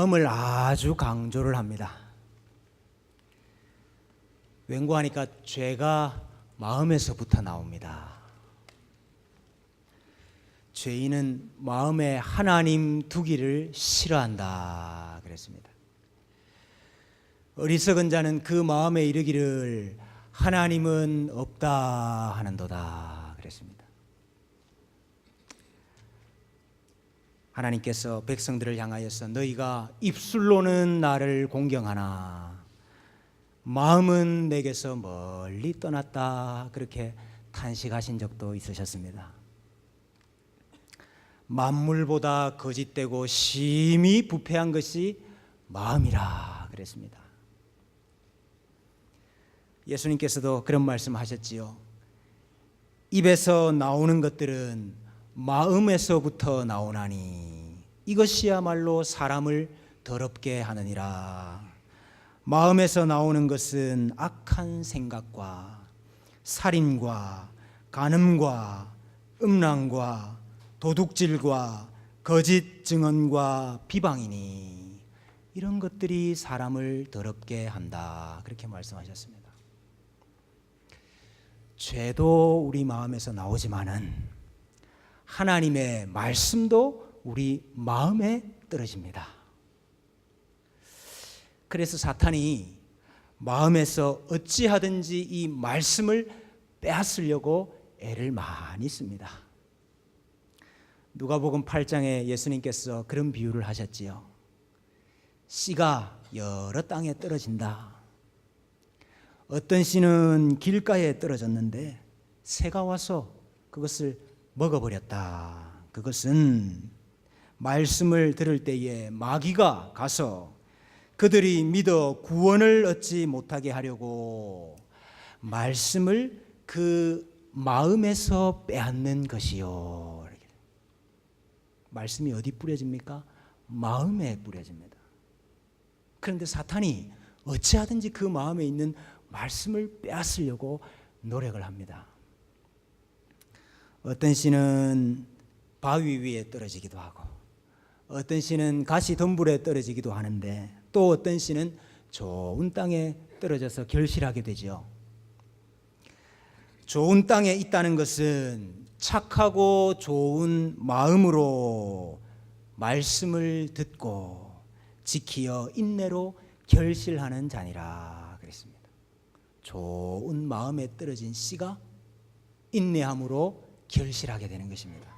마음을 아주 강조를 합니다. 왠고하니까 죄가 마음에서부터 나옵니다. 죄인은 마음에 하나님 두기를 싫어한다 그랬습니다. 어리석은 자는 그 마음에 이르기를 하나님은 없다 하는도다 그랬습니다. 하나님께서 백성들을 향하여서 너희가 입술로는 나를 공경하나 마음은 내게서 멀리 떠났다 그렇게 탄식하신 적도 있으셨습니다. 만물보다 거짓되고 심히 부패한 것이 마음이라 그랬습니다. 예수님께서도 그런 말씀하셨지요. 입에서 나오는 것들은 마음에서부터 나오나니 이것이야말로 사람을 더럽게 하느니라. 마음에서 나오는 것은 악한 생각과 살인과 간음과 음란과 도둑질과 거짓 증언과 비방이니 이런 것들이 사람을 더럽게 한다 그렇게 말씀하셨습니다. 죄도 우리 마음에서 나오지만은 하나님의 말씀도 우리 마음에 떨어집니다. 그래서 사탄이 마음에서 어찌하든지 이 말씀을 빼앗으려고 애를 많이 씁니다. 누가복음 8장에 예수님께서 그런 비유를 하셨지요. 씨가 여러 땅에 떨어진다. 어떤 씨는 길가에 떨어졌는데 새가 와서 그것을 먹어버렸다. 그것은 말씀을 들을 때에 마귀가 가서 그들이 믿어 구원을 얻지 못하게 하려고 말씀을 그 마음에서 빼앗는 것이요. 말씀이 어디 뿌려집니까? 마음에 뿌려집니다. 그런데 사탄이 어찌하든지 그 마음에 있는 말씀을 빼앗으려고 노력을 합니다. 어떤 씨는 바위 위에 떨어지기도 하고 어떤 씨는 가시덤불에 떨어지기도 하는데 또 어떤 씨는 좋은 땅에 떨어져서 결실하게 되죠. 좋은 땅에 있다는 것은 착하고 좋은 마음으로 말씀을 듣고 지키어 인내로 결실하는 자니라 그랬습니다. 좋은 마음에 떨어진 씨가 인내함으로 결실하게 되는 것입니다.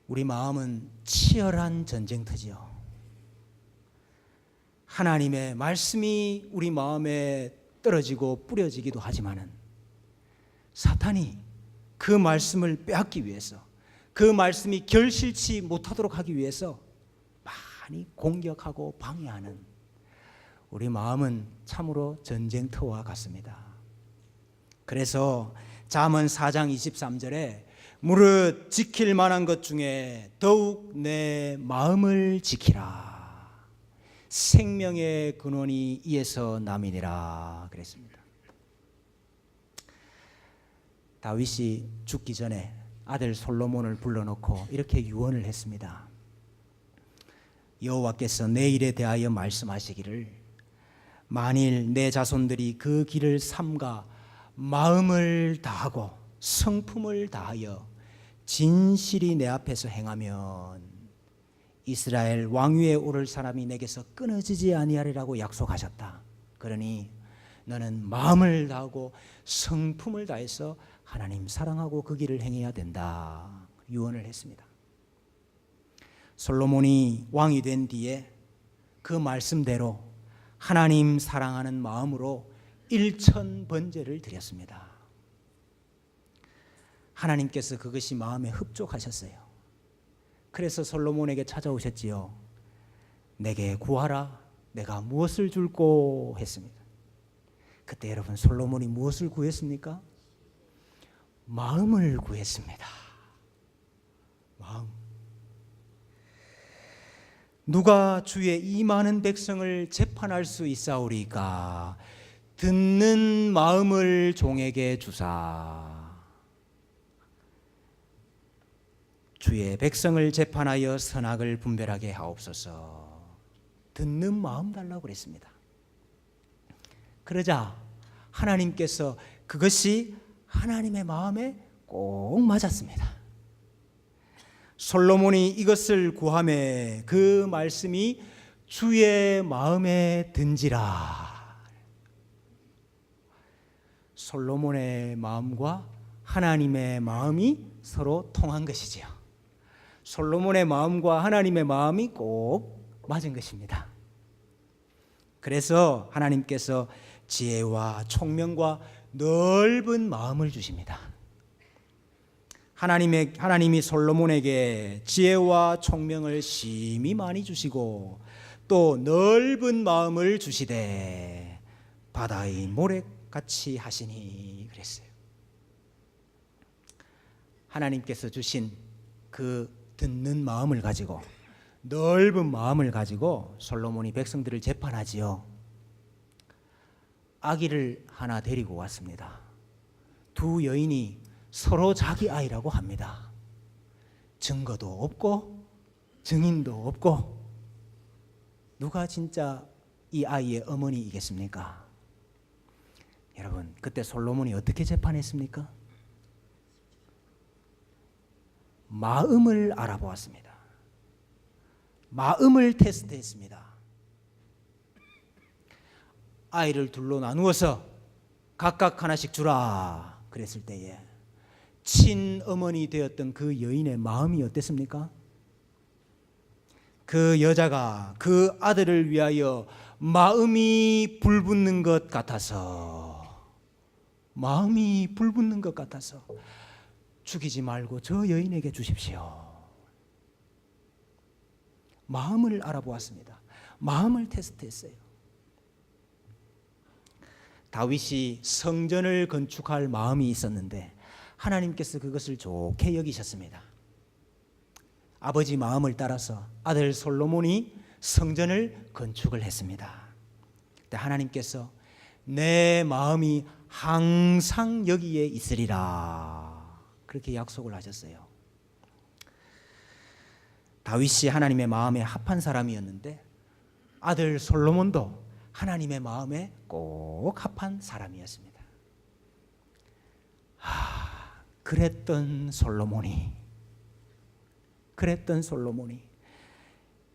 우리 마음은 치열한 전쟁터지요. 하나님의 말씀이 우리 마음에 떨어지고 뿌려지기도 하지만은 사탄이 그 말씀을 빼앗기 위해서 그 말씀이 결실치 못하도록 하기 위해서 많이 공격하고 방해하는 우리 마음은 참으로 전쟁터와 같습니다. 그래서 잠언 4장 23절에 무릇 지킬 만한 것 중에 더욱 내 마음을 지키라. 생명의 근원이 이에서 남이니라 그랬습니다. 다윗이 죽기 전에 아들 솔로몬을 불러놓고 이렇게 유언을 했습니다. 여호와께서 내 일에 대하여 말씀하시기를 만일 내 자손들이 그 길을 삼가 마음을 다하고 성품을 다하여 진실이 내 앞에서 행하면 이스라엘 왕위에 오를 사람이 내게서 끊어지지 아니하리라고 약속하셨다. 그러니 너는 마음을 다하고 성품을 다해서 하나님 사랑하고 그 길을 행해야 된다. 유언을 했습니다. 솔로몬이 왕이 된 뒤에 그 말씀대로 하나님 사랑하는 마음으로 1000번제를 드렸습니다. 하나님께서 그것이 마음에 흡족하셨어요. 그래서 솔로몬에게 찾아오셨지요. 내게 구하라. 내가 무엇을 줄꼬 했습니다. 그때 여러분 솔로몬이 무엇을 구했습니까? 마음을 구했습니다. 마음. 누가 주의 이 많은 백성을 재판할 수 있사오리까? 듣는 마음을 종에게 주사. 주의 백성을 재판하여 선악을 분별하게 하옵소서. 듣는 마음 달라고 그랬습니다. 그러자 하나님께서 그것이 하나님의 마음에 꼭 맞았습니다. 솔로몬이 이것을 구하매 그 말씀이 주의 마음에 든지라. 솔로몬의 마음과 하나님의 마음이 서로 통한 것이지요. 솔로몬의 마음과 하나님의 마음이 꼭 맞은 것입니다. 그래서 하나님께서 지혜와 총명과 넓은 마음을 주십니다. 하나님이 솔로몬에게 지혜와 총명을 심히 많이 주시고 또 넓은 마음을 주시되 바다의 모래같이 하시니 그랬어요. 하나님께서 주신 그 듣는 마음을 가지고 넓은 마음을 가지고 솔로몬이 백성들을 재판하지요. 아기를 하나 데리고 왔습니다. 두 여인이 서로 자기 아이라고 합니다. 증거도 없고 증인도 없고 누가 진짜 이 아이의 어머니이겠습니까? 여러분, 그때 솔로몬이 어떻게 재판했습니까? 마음을 알아보았습니다. 마음을 테스트했습니다. 아이를 둘로 나누어서 각각 하나씩 주라 그랬을 때에 친어머니 되었던 그 여인의 마음이 어땠습니까? 그 여자가 그 아들을 위하여 마음이 불붙는 것 같아서 죽이지 말고 저 여인에게 주십시오. 마음을 알아보았습니다. 마음을 테스트했어요. 다윗이 성전을 건축할 마음이 있었는데 하나님께서 그것을 좋게 여기셨습니다. 아버지 마음을 따라서 아들 솔로몬이 성전을 건축을 했습니다. 그때 하나님께서 내 마음이 항상 여기에 있으리라 그렇게 약속을 하셨어요. 다윗이 하나님의 마음에 합한 사람이었는데 아들 솔로몬도 하나님의 마음에 꼭 합한 사람이었습니다. 그랬던 솔로몬이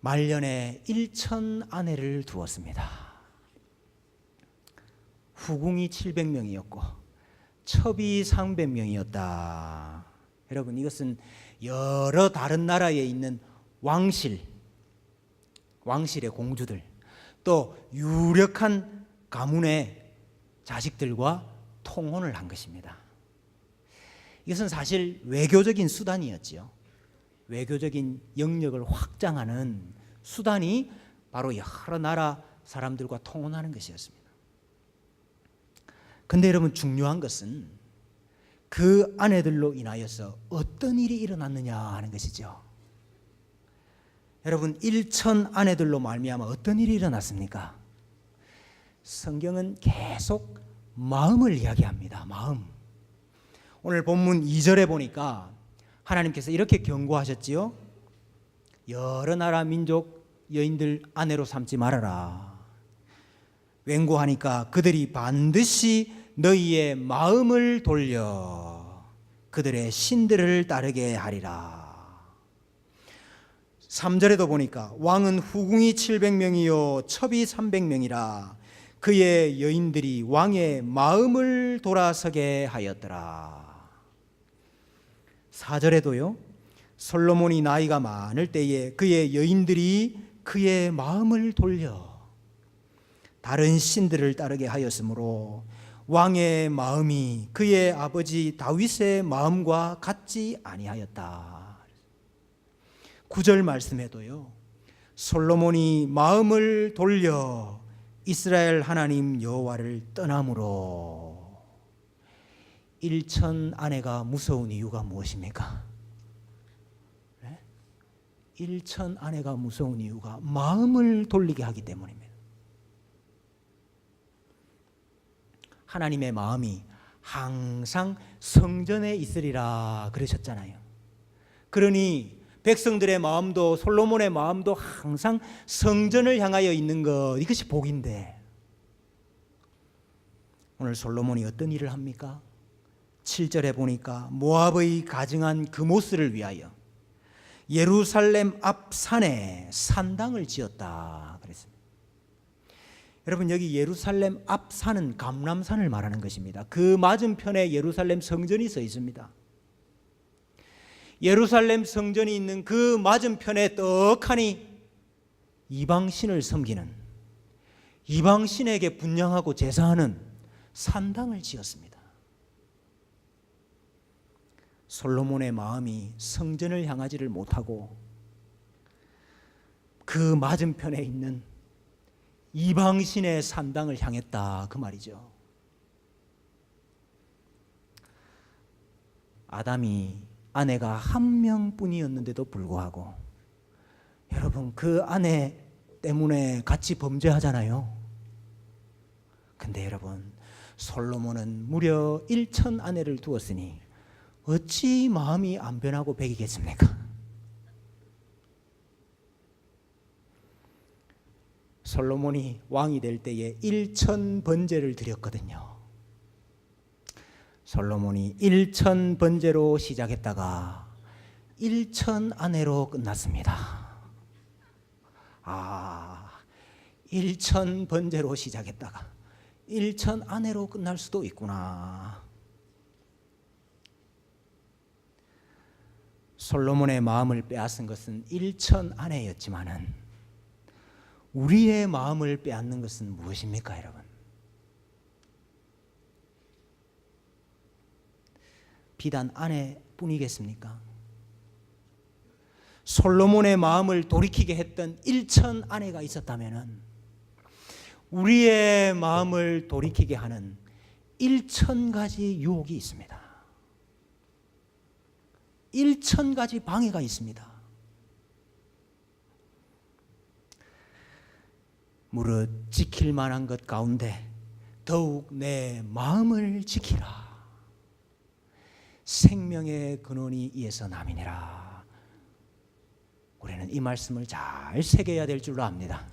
말년에 1천 아내를 두었습니다. 후궁이 700명이었고 첩이 300명이었다. 여러분, 이것은 여러 다른 나라에 있는 왕실의 공주들, 또 유력한 가문의 자식들과 통혼을 한 것입니다. 이것은 사실 외교적인 수단이었지요. 외교적인 영역을 확장하는 수단이 바로 여러 나라 사람들과 통혼하는 것이었습니다. 그런데 여러분, 중요한 것은 그 아내들로 인하여서 어떤 일이 일어났느냐 하는 것이죠. 여러분, 1천 아내들로 말미암아 어떤 일이 일어났습니까? 성경은 계속 마음을 이야기합니다. 마음. 오늘 본문 2절에 보니까 하나님께서 이렇게 경고하셨지요. 여러 나라 민족 여인들 아내로 삼지 말아라. 웬고하니까 그들이 반드시 너희의 마음을 돌려 그들의 신들을 따르게 하리라. 3절에도 보니까 왕은 후궁이 700명이요 첩이 300명이라 그의 여인들이 왕의 마음을 돌아서게 하였더라. 4절에도요, 솔로몬이 나이가 많을 때에 그의 여인들이 그의 마음을 돌려 다른 신들을 따르게 하였으므로 왕의 마음이 그의 아버지 다윗의 마음과 같지 아니하였다. 9절 말씀에도요, 솔로몬이 마음을 돌려 이스라엘 하나님 여호와를 떠남으로 1천 아내가 무서운 이유가 무엇입니까? 1천 아내가 무서운 이유가 마음을 돌리게 하기 때문입니다. 하나님의 마음이 항상 성전에 있으리라 그러셨잖아요. 그러니 백성들의 마음도 솔로몬의 마음도 항상 성전을 향하여 있는 것, 이것이 복인데 오늘 솔로몬이 어떤 일을 합니까? 7절에 보니까 모압의 가증한 그모스를 위하여 예루살렘 앞 산에 산당을 지었다 그랬습니다. 여러분, 여기 예루살렘 앞 산은 감람산을 말하는 것입니다. 그 맞은편에 예루살렘 성전이 서 있습니다. 예루살렘 성전이 있는 그 맞은편에 떡하니 이방신을 섬기는, 이방신에게 분향하고 제사하는 산당을 지었습니다. 솔로몬의 마음이 성전을 향하지를 못하고 그 맞은편에 있는 이방신의 산당을 향했다, 그 말이죠. 아담이 아내가 한 명뿐이었는데도 불구하고 여러분, 그 아내 때문에 같이 범죄하잖아요. 근데 여러분, 솔로몬은 무려 1천 아내를 두었으니 어찌 마음이 안 변하고 배기겠습니까? 솔로몬이 왕이 될 때에 1천 번제를 드렸거든요. 솔로몬이 1천 번제로 시작했다가 1천 아내로 끝났습니다. 1천 번제로 시작했다가 1천 아내로 끝날 수도 있구나. 솔로몬의 마음을 빼앗은 것은 1천 아내였지만은 우리의 마음을 빼앗는 것은 무엇입니까, 여러분? 비단 아내뿐이겠습니까? 솔로몬의 마음을 돌이키게 했던 1천 아내가 있었다면 우리의 마음을 돌이키게 하는 1천 가지 유혹이 있습니다. 1천 가지 방해가 있습니다. 무릇 지킬 만한 것 가운데 더욱 내 마음을 지키라. 생명의 근원이 이에서 남이니라. 우리는 이 말씀을 잘 새겨야 될 줄로 압니다.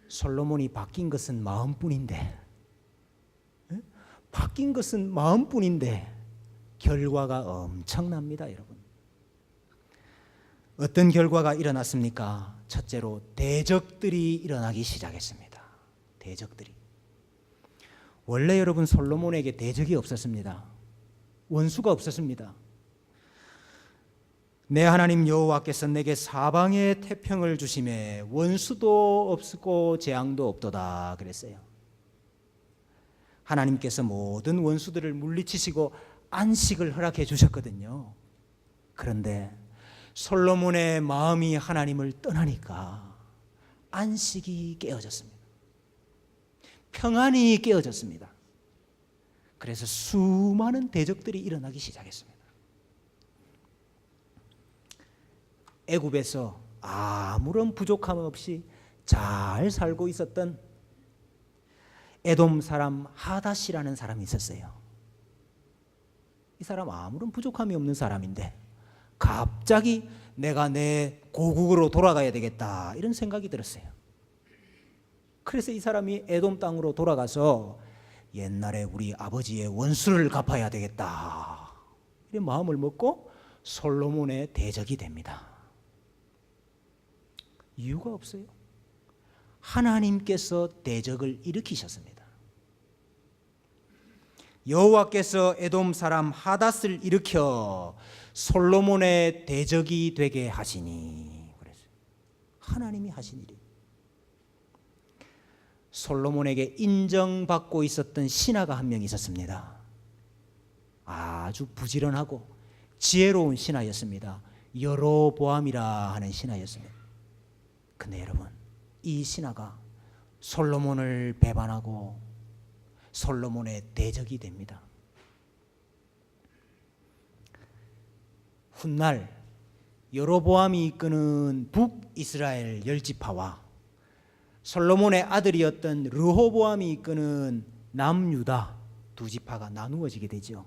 솔로몬이 바뀐 것은 마음뿐인데, 바뀐 것은 마음뿐인데 결과가 엄청납니다, 여러분. 어떤 결과가 일어났습니까? 첫째로 대적들이 일어나기 시작했습니다. 대적들이. 원래 여러분, 솔로몬에게 대적이 없었습니다. 원수가 없었습니다. 내 하나님 여호와께서 내게 사방에 태평을 주심에 원수도 없고 재앙도 없도다 그랬어요. 하나님께서 모든 원수들을 물리치시고 안식을 허락해 주셨거든요. 그런데 솔로몬의 마음이 하나님을 떠나니까 안식이 깨어졌습니다. 평안이 깨어졌습니다. 그래서 수많은 대적들이 일어나기 시작했습니다. 애굽에서 아무런 부족함 없이 잘 살고 있었던 에돔 사람 하닷이라는 사람이 있었어요. 이 사람 아무런 부족함이 없는 사람인데 갑자기 내가 내 고국으로 돌아가야 되겠다, 이런 생각이 들었어요. 그래서 이 사람이 에돔 땅으로 돌아가서 옛날에 우리 아버지의 원수를 갚아야 되겠다, 이런 마음을 먹고 솔로몬의 대적이 됩니다. 이유가 없어요. 하나님께서 대적을 일으키셨습니다. 여호와께서 에돔 사람 하닷을 일으켜 솔로몬의 대적이 되게 하시니, 그랬어요. 하나님이 하신 일이. 솔로몬에게 인정받고 있었던 신하가 한 명 있었습니다. 아주 부지런하고 지혜로운 신하였습니다. 여로보암이라 하는 신하였습니다. 근데 여러분, 이 신하가 솔로몬을 배반하고 솔로몬의 대적이 됩니다. 훗날 여로보암이 이끄는 북이스라엘 10지파와 솔로몬의 아들이었던 르호보암이 이끄는 남유다 2지파가 나누어지게 되죠.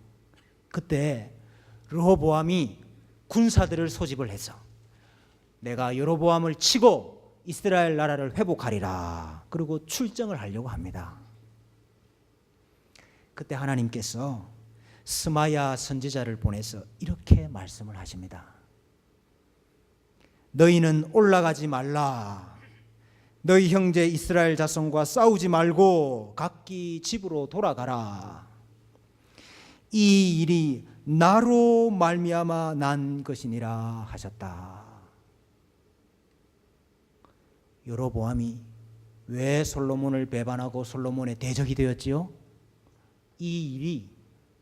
그때 르호보암이 군사들을 소집을 해서 내가 여로보암을 치고 이스라엘 나라를 회복하리라. 그리고 출정을 하려고 합니다. 그때 하나님께서 스마야 선지자를 보내서 이렇게 말씀을 하십니다. 너희는 올라가지 말라. 너희 형제 이스라엘 자손과 싸우지 말고 각기 집으로 돌아가라. 이 일이 나로 말미암아 난 것이니라 하셨다. 여로보암이 왜 솔로몬을 배반하고 솔로몬의 대적이 되었지요? 이 일이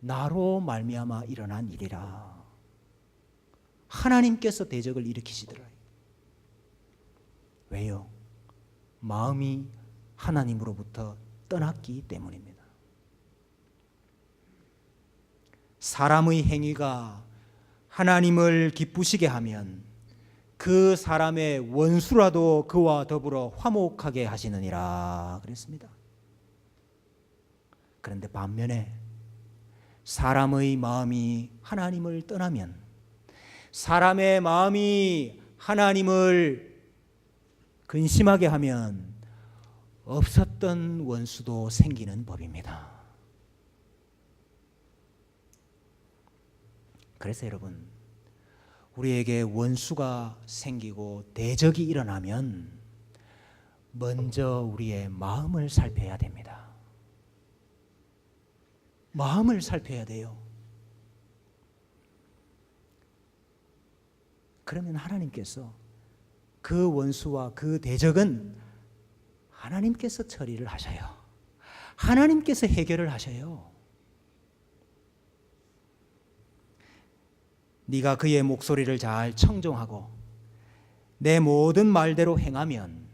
나로 말미암아 일어난 일이라. 하나님께서 대적을 일으키시더라. 왜요? 마음이 하나님으로부터 떠났기 때문입니다. 사람의 행위가 하나님을 기쁘시게 하면 그 사람의 원수라도 그와 더불어 화목하게 하시느니라 그랬습니다. 그런데 반면에 사람의 마음이 하나님을 떠나면, 사람의 마음이 하나님을 근심하게 하면 없었던 원수도 생기는 법입니다. 그래서 여러분, 우리에게 원수가 생기고 대적이 일어나면 먼저 우리의 마음을 살펴야 됩니다. 마음을 살펴야 돼요. 그러면 하나님께서 그 원수와 그 대적은 하나님께서 처리를 하셔요. 하나님께서 해결을 하셔요. 네가 그의 목소리를 잘 청종하고 내 모든 말대로 행하면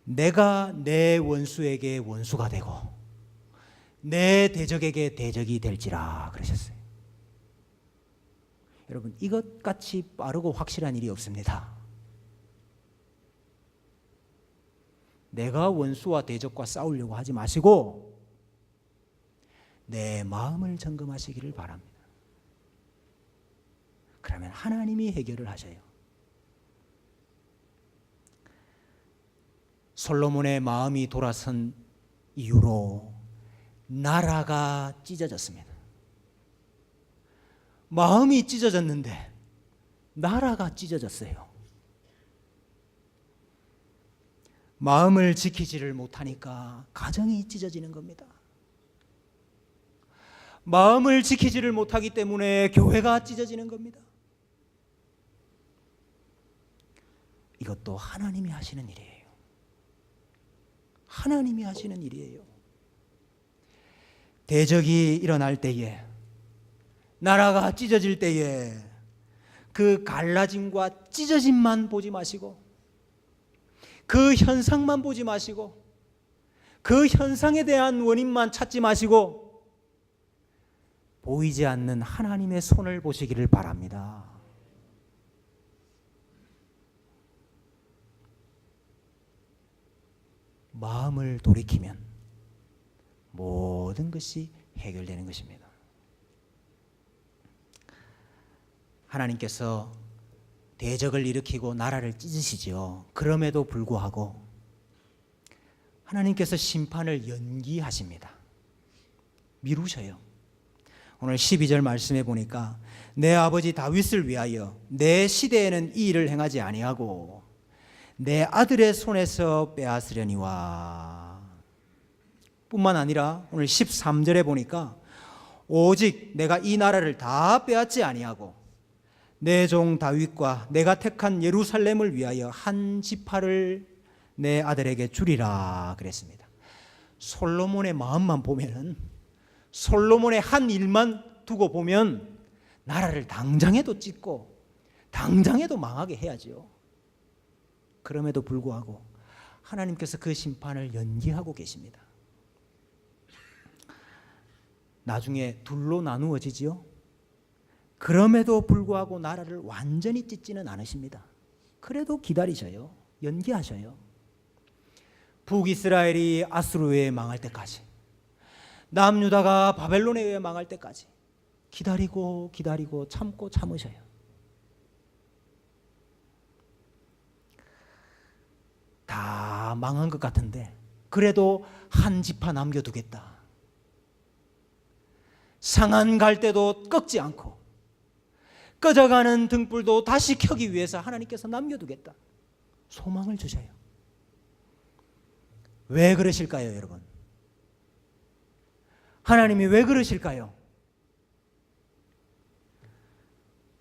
내가 내 원수에게 원수가 되고 내 대적에게 대적이 될지라 그러셨어요. 여러분, 이것같이 빠르고 확실한 일이 없습니다. 내가 원수와 대적과 싸우려고 하지 마시고 내 마음을 점검하시기를 바랍니다. 그러면 하나님이 해결을 하셔요. 솔로몬의 마음이 돌아선 이후로 나라가 찢어졌습니다. 마음이 찢어졌는데 나라가 찢어졌어요. 마음을 지키지를 못하니까 가정이 찢어지는 겁니다. 마음을 지키지를 못하기 때문에 교회가 찢어지는 겁니다. 이것도 하나님이 하시는 일이에요. 하나님이 하시는 일이에요. 대적이 일어날 때에, 나라가 찢어질 때에 그 갈라짐과 찢어짐만 보지 마시고, 그 현상만 보지 마시고, 그 현상에 대한 원인만 찾지 마시고 보이지 않는 하나님의 손을 보시기를 바랍니다. 마음을 돌이키면 모든 것이 해결되는 것입니다. 하나님께서 대적을 일으키고 나라를 찢으시죠. 그럼에도 불구하고 하나님께서 심판을 연기하십니다. 미루셔요. 오늘 12절 말씀해 보니까 내 아버지 다윗을 위하여 내 시대에는 이 일을 행하지 아니하고 내 아들의 손에서 빼앗으려니와. 뿐만 아니라 오늘 13절에 보니까 오직 내가 이 나라를 다 빼앗지 아니하고 내 종 다윗과 내가 택한 예루살렘을 위하여 한 지파를 내 아들에게 주리라 그랬습니다. 솔로몬의 마음만 보면은, 솔로몬의 한 일만 두고 보면 나라를 당장에도 찢고 당장에도 망하게 해야죠. 그럼에도 불구하고 하나님께서 그 심판을 연기하고 계십니다. 나중에 둘로 나누어지지요. 그럼에도 불구하고 나라를 완전히 찢지는 않으십니다. 그래도 기다리셔요. 연기하셔요. 북이스라엘이 아수르에 망할 때까지, 남유다가 바벨론에 의해 망할 때까지 기다리고 기다리고 참고 참으셔요. 다 망한 것 같은데 그래도 한 지파 남겨두겠다. 상한 갈 때도 꺾지 않고 꺼져가는 등불도 다시 켜기 위해서 하나님께서 남겨두겠다. 소망을 주셔요. 왜 그러실까요, 여러분? 하나님이 왜 그러실까요?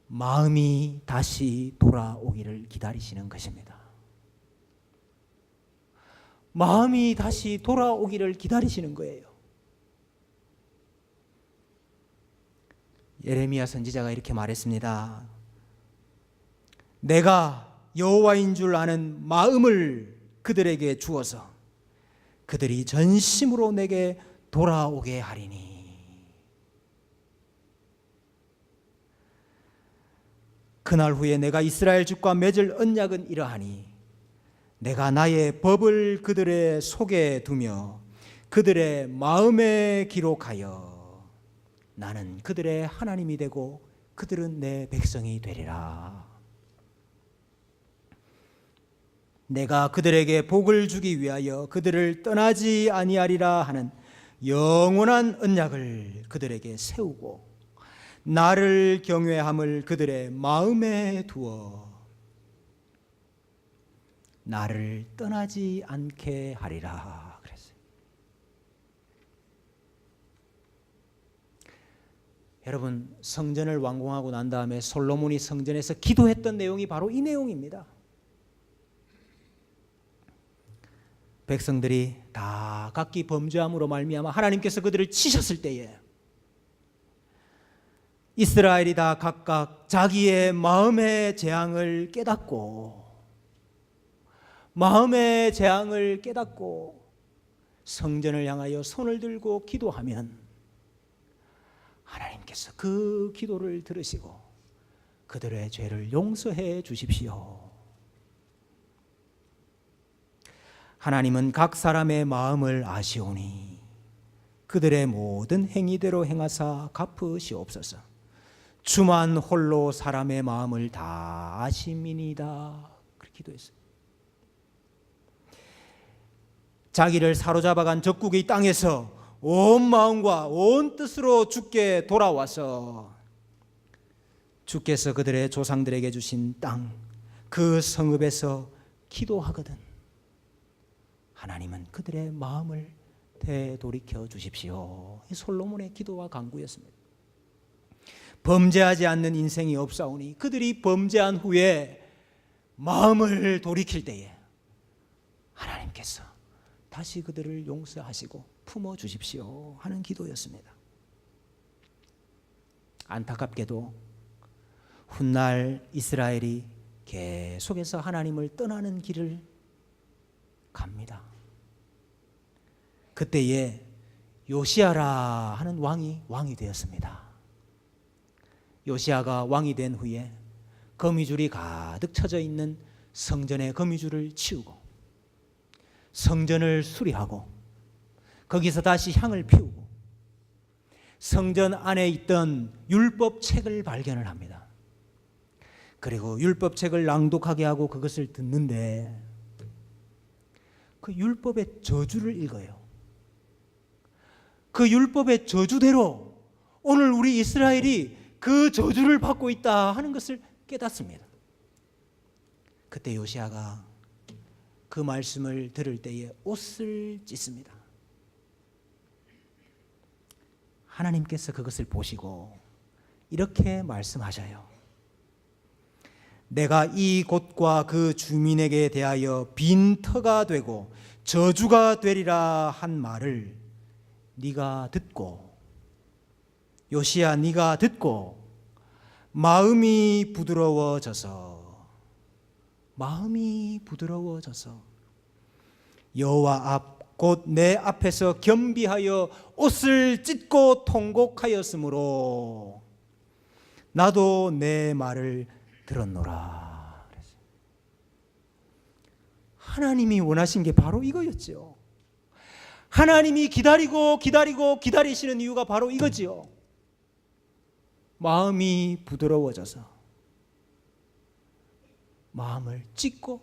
마음이 다시 돌아오기를 기다리시는 것입니다. 마음이 다시 돌아오기를 기다리시는 거예요. 예레미야 선지자가 이렇게 말했습니다. 내가 여호와인 줄 아는 마음을 그들에게 주어서 그들이 전심으로 내게 돌아오게 하리니. 그날 후에 내가 이스라엘 집과 맺을 언약은 이러하니 내가 나의 법을 그들의 속에 두며 그들의 마음에 기록하여 나는 그들의 하나님이 되고 그들은 내 백성이 되리라. 내가 그들에게 복을 주기 위하여 그들을 떠나지 아니하리라 하는 영원한 언약을 그들에게 세우고 나를 경외함을 그들의 마음에 두어 나를 떠나지 않게 하리라 그랬어요. 여러분, 성전을 완공하고 난 다음에 솔로몬이 성전에서 기도했던 내용이 바로 이 내용입니다. 백성들이 다 각기 범죄함으로 말미암아 하나님께서 그들을 치셨을 때에 이스라엘이 다 각각 자기의 마음의 재앙을 깨닫고 성전을 향하여 손을 들고 기도하면 하나님께서 그 기도를 들으시고 그들의 죄를 용서해 주십시오. 하나님은 각 사람의 마음을 아시오니 그들의 모든 행위대로 행하사 갚으시옵소서. 주만 홀로 사람의 마음을 다 아심이니이다. 그렇게 기도했어요. 자기를 사로잡아간 적국의 땅에서 온 마음과 온 뜻으로 주께 돌아와서 주께서 그들의 조상들에게 주신 땅, 그 성읍에서 기도하거든 하나님은 그들의 마음을 되돌이켜 주십시오. 이 솔로몬의 기도와 간구였습니다. 범죄하지 않는 인생이 없사오니 그들이 범죄한 후에 마음을 돌이킬 때에 하나님께서 다시 그들을 용서하시고 품어주십시오 하는 기도였습니다. 안타깝게도 훗날 이스라엘이 계속해서 하나님을 떠나는 길을 갑니다. 그때에 요시야라 하는 왕이 되었습니다. 요시야가 왕이 된 후에 거미줄이 가득 쳐져 있는 성전의 거미줄을 치우고 성전을 수리하고 거기서 다시 향을 피우고 성전 안에 있던 율법책을 발견을 합니다. 그리고 율법책을 낭독하게 하고 그것을 듣는데 그 율법의 저주를 읽어요. 그 율법의 저주대로 오늘 우리 이스라엘이 그 저주를 받고 있다 하는 것을 깨닫습니다. 그때 요시야가 그 말씀을 들을 때에 옷을 찢습니다. 하나님께서 그것을 보시고 이렇게 말씀하셔요. 내가 이 곳과 그 주민에게 대하여 빈터가 되고 저주가 되리라 한 말을 네가 듣고 요시야 네가 듣고 마음이 부드러워져서 여호와 앞 곧 내 앞에서 겸비하여 옷을 찢고 통곡하였으므로 나도 내 말을 들었노라. 하나님이 원하신 게 바로 이거였죠. 하나님이 기다리시는 이유가 바로 이거지요. 마음이 부드러워져서 마음을 찢고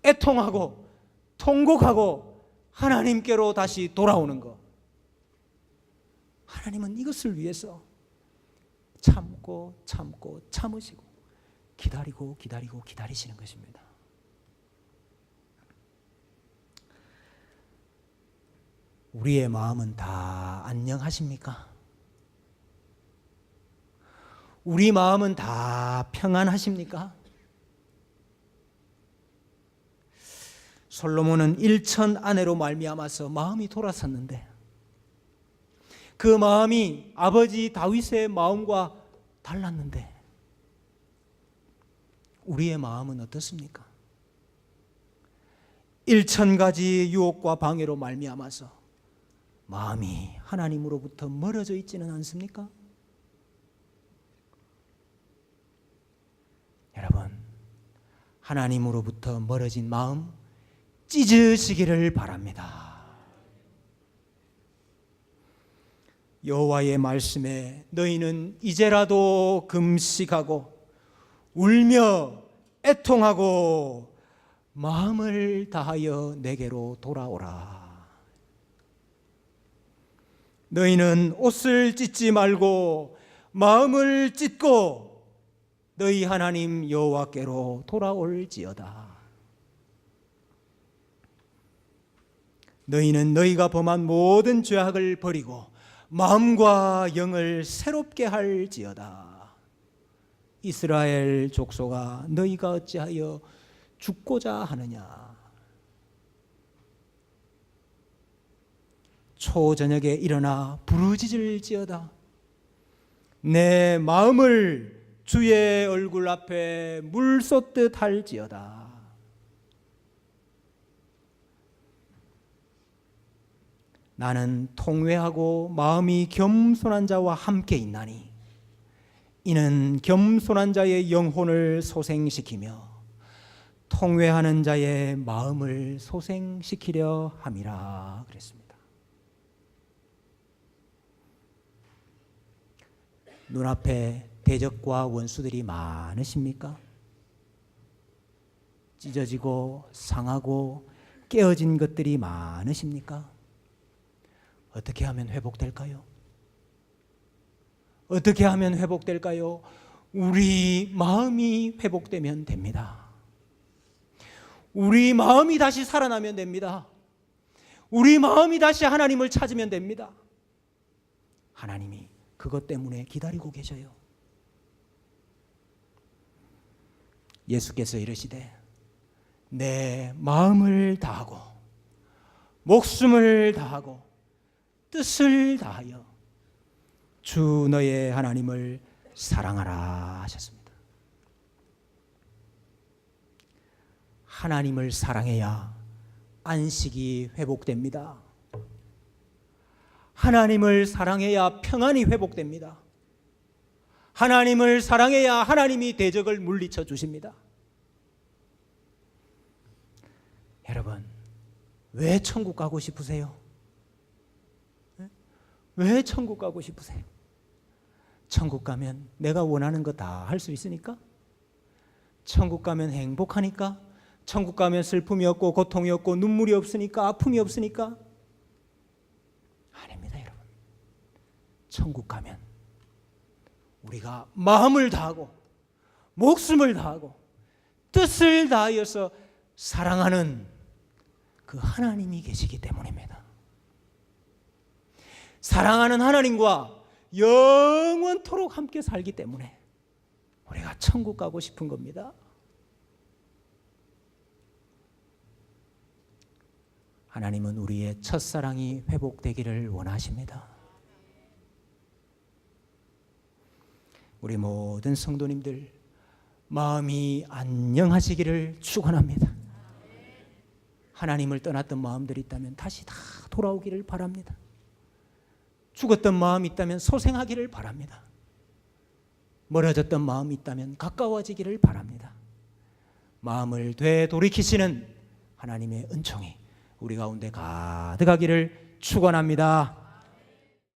애통하고 통곡하고 하나님께로 다시 돌아오는 것. 하나님은 이것을 위해서 참고 참으시고 기다리시는 것입니다. 우리의 마음은 다 안녕하십니까? 우리 마음은 다 평안하십니까? 솔로몬은 일천 아내로 말미암아서 마음이 돌아섰는데 그 마음이 아버지 다윗의 마음과 달랐는데 우리의 마음은 어떻습니까? 일천 가지 유혹과 방해로 말미암아서 마음이 하나님으로부터 멀어져 있지는 않습니까? 여러분, 하나님으로부터 멀어진 마음 찢으시기를 바랍니다. 여호와의 말씀에 너희는 이제라도 금식하고 울며 애통하고 마음을 다하여 내게로 돌아오라. 너희는 옷을 찢지 말고 마음을 찢고 너희 하나님 여호와께로 돌아올지어다. 너희는 너희가 범한 모든 죄악을 버리고 마음과 영을 새롭게 할지어다. 이스라엘 족속아, 너희가 어찌하여 죽고자 하느냐. 초저녁에 일어나 부르짖을지어다. 내 마음을 주의 얼굴 앞에 물 쏟듯 할지어다. 나는 통회하고 마음이 겸손한 자와 함께 있나니 이는 겸손한 자의 영혼을 소생시키며 통회하는 자의 마음을 소생시키려 함이라 그랬습니다. 눈앞에 대적과 원수들이 많으십니까? 찢어지고 상하고 깨어진 것들이 많으십니까? 어떻게 하면 회복될까요? 어떻게 하면 회복될까요? 우리 마음이 회복되면 됩니다. 우리 마음이 다시 살아나면 됩니다. 우리 마음이 다시 하나님을 찾으면 됩니다. 하나님이 그것 때문에 기다리고 계셔요. 예수께서 이르시되 내 마음을 다하고 목숨을 다하고 뜻을 다하여 주 너의 하나님을 사랑하라 하셨습니다. 하나님을 사랑해야 안식이 회복됩니다. 하나님을 사랑해야 평안이 회복됩니다. 하나님을 사랑해야 하나님이 대적을 물리쳐 주십니다. 여러분, 왜 천국 가고 싶으세요? 왜 천국 가고 싶으세요? 천국 가면 내가 원하는 거 다 할 수 있으니까? 천국 가면 행복하니까? 천국 가면 슬픔이 없고 고통이 없고 눈물이 없으니까? 아픔이 없으니까? 아닙니다, 여러분. 천국 가면 우리가 마음을 다하고 목숨을 다하고 뜻을 다하여서 사랑하는 그 하나님이 계시기 때문입니다. 사랑하는 하나님과 영원토록 함께 살기 때문에 우리가 천국 가고 싶은 겁니다. 하나님은 우리의 첫사랑이 회복되기를 원하십니다. 우리 모든 성도님들 마음이 안녕하시기를 축원합니다. 하나님을 떠났던 마음들이 있다면 다시 다 돌아오기를 바랍니다. 죽었던 마음이 있다면 소생하기를 바랍니다. 멀어졌던 마음이 있다면 가까워지기를 바랍니다. 마음을 되돌이키시는 하나님의 은총이 우리 가운데 가득하기를 축원합니다.